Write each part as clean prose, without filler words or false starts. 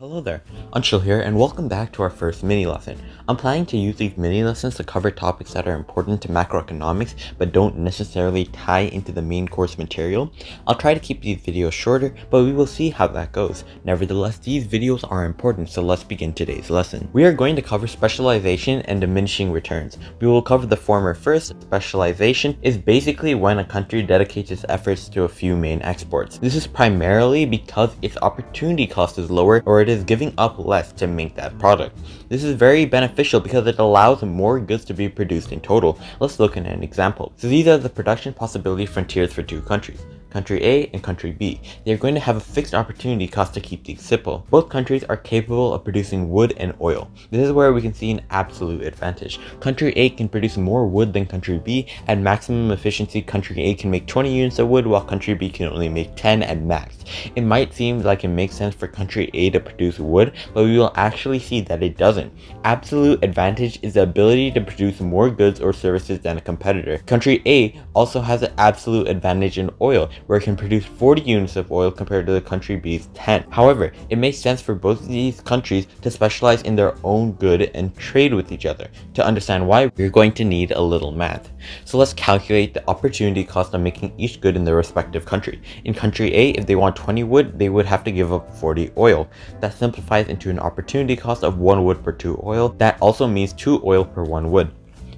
Hello there, Anshul here, and welcome back to our first mini lesson. I'm planning to use these mini lessons to cover topics that are important to macroeconomics but don't necessarily tie into the main course material. I'll try to keep these videos shorter, but we will see how that goes. Nevertheless, these videos are important, so let's begin today's lesson. We are going to cover specialization and diminishing returns. We will cover the former first. Specialization is basically when a country dedicates its efforts to a few main exports. This is primarily because its opportunity cost is lower, or it is giving up less to make that product. This is very beneficial because it allows more goods to be produced in total. Let's look at an example. So these are the production possibility frontiers for two countries. Country A and Country B. They are going to have a fixed opportunity cost to keep things simple. Both countries are capable of producing wood and oil. This is where we can see an absolute advantage. Country A can produce more wood than Country B. At maximum efficiency, Country A can make 20 units of wood while Country B can only make 10 at max. It might seem like it makes sense for Country A to produce wood, but we will actually see that it doesn't. Absolute advantage is the ability to produce more goods or services than a competitor. Country A also has an absolute advantage in oil, where it can produce 40 units of oil compared to the Country B's 10. However, it makes sense for both of these countries to specialize in their own good and trade with each other. To understand why, we're going to need a little math. So let's calculate the opportunity cost of making each good in their respective country. In Country A, if they want 20 wood, they would have to give up 40 oil. That simplifies into an opportunity cost of 1 wood per 2 oil. That also means 2 oil per 1 wood.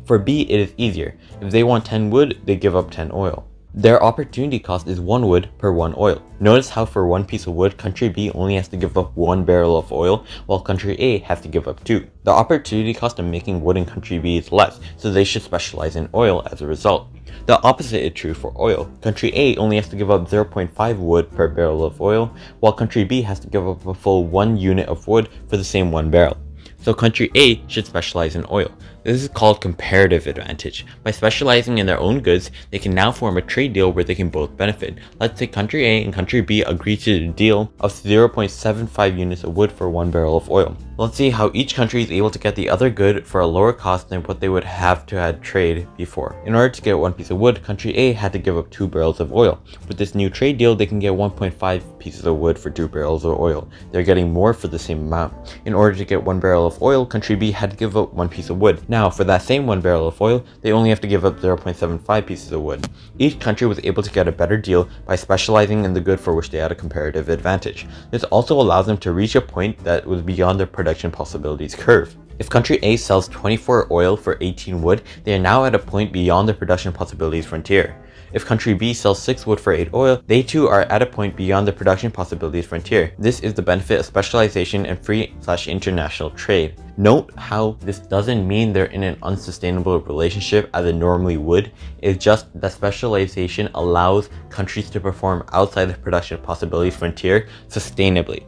For B, it is easier. If they want 10 wood, they give up 10 oil. Their opportunity cost is 1 wood per 1 oil. Notice how for 1 piece of wood, Country B only has to give up 1 barrel of oil, while Country A has to give up 2. The opportunity cost of making wood in Country B is less, so they should specialize in oil as a result. The opposite is true for oil. Country A only has to give up 0.5 wood per barrel of oil, while Country B has to give up a full 1 unit of wood for the same 1 barrel. So Country A should specialize in oil. This is called comparative advantage. By specializing in their own goods, they can now form a trade deal where they can both benefit. Let's say Country A and Country B agree to a deal of 0.75 units of wood for 1 barrel of oil. Let's see how each country is able to get the other good for a lower cost than what they would have to had trade before. In order to get 1 piece of wood, Country A had to give up 2 barrels of oil. With this new trade deal, they can get 1.5 pieces of wood for 2 barrels of oil. They're getting more for the same amount. In order to get 1 barrel of oil, Country B had to give up 1 piece of wood. Now, for that same 1 barrel of oil, they only have to give up 0.75 pieces of wood. Each country was able to get a better deal by specializing in the good for which they had a comparative advantage. This also allows them to reach a point that was beyond their production possibilities curve. If Country A sells 24 oil for 18 wood, they are now at a point beyond their production possibilities frontier. If Country B sells 6 wood for 8 oil, they too are at a point beyond the production possibilities frontier. This is the benefit of specialization and free/international trade. Note how this doesn't mean they're in an unsustainable relationship as it normally would. It's just that specialization allows countries to perform outside the production possibilities frontier sustainably.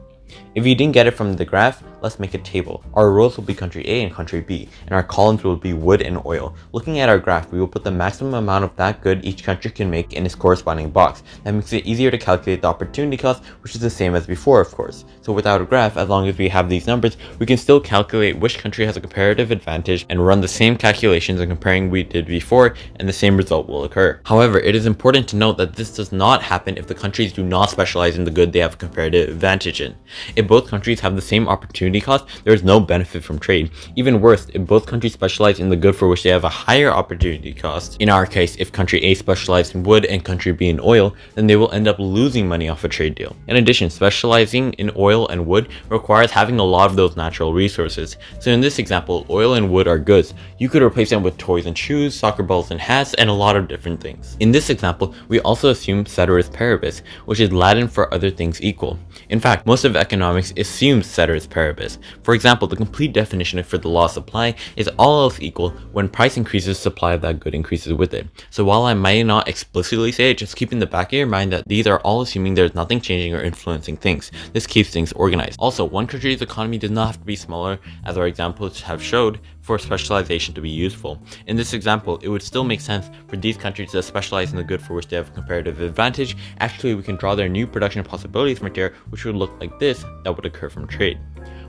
If you didn't get it from the graph, let's make a table. Our rows will be Country A and Country B, and our columns will be wood and oil. Looking at our graph, we will put the maximum amount of that good each country can make in its corresponding box. That makes it easier to calculate the opportunity cost, which is the same as before, of course. So without a graph, as long as we have these numbers, we can still calculate which country has a comparative advantage and run the same calculations and comparing we did before, and the same result will occur. However, it is important to note that this does not happen if the countries do not specialize in the good they have a comparative advantage in. If both countries have the same opportunity cost, there is no benefit from trade. Even worse, if both countries specialize in the good for which they have a higher opportunity cost, in our case, if Country A specialized in wood and Country B in oil, then they will end up losing money off a trade deal. In addition, specializing in oil and wood requires having a lot of those natural resources. So in this example, oil and wood are goods. You could replace them with toys and shoes, soccer balls and hats, and a lot of different things. In this example, we also assume ceteris paribus, which is Latin for other things equal. In fact, most of economics assumes ceteris paribus. For example, the complete definition for the law of supply is all else equal, when price increases, supply of that good increases with it. So while I might not explicitly say it, just keep in the back of your mind that these are all assuming there's nothing changing or influencing things. This keeps things organized. Also, one country's economy does not have to be smaller, as our examples have showed, for specialization to be useful. In this example, it would still make sense for these countries to specialize in the good for which they have a comparative advantage. Actually, we can draw their new production possibilities frontier, which would look like this, that would occur from trade.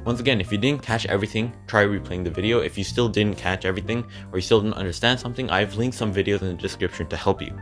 Once again, if you didn't catch everything, try replaying the video. If you still didn't catch everything, or you still didn't understand something, I've linked some videos in the description to help you.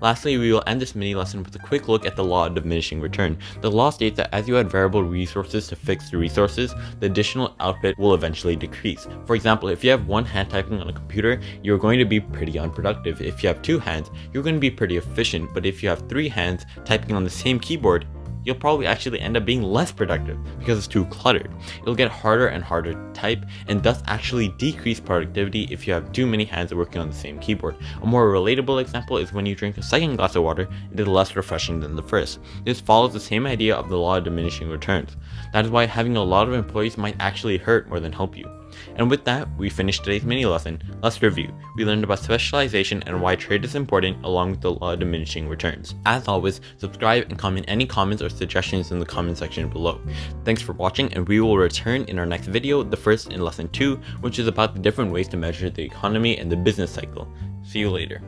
Lastly, we will end this mini lesson with a quick look at the law of diminishing return. The law states that as you add variable resources to fixed resources, the additional output will eventually decrease. For example, if you have one hand typing on a computer, you're going to be pretty unproductive. If you have two hands, you're going to be pretty efficient, but if you have three hands typing on the same keyboard, you'll probably actually end up being less productive because it's too cluttered. It'll get harder and harder to type, and thus actually decrease productivity if you have too many hands working on the same keyboard. A more relatable example is when you drink a second glass of water, it is less refreshing than the first. This follows the same idea of the law of diminishing returns. That is why having a lot of employees might actually hurt more than help you. And with that, we finished today's mini lesson. Let's review. We learned about specialization and why trade is important, along with the law of diminishing returns. As always, subscribe and comment any comments or suggestions in the comment section below. Thanks for watching, and we will return in our next video, the first in lesson 2, which is about the different ways to measure the economy and the business cycle. See you later.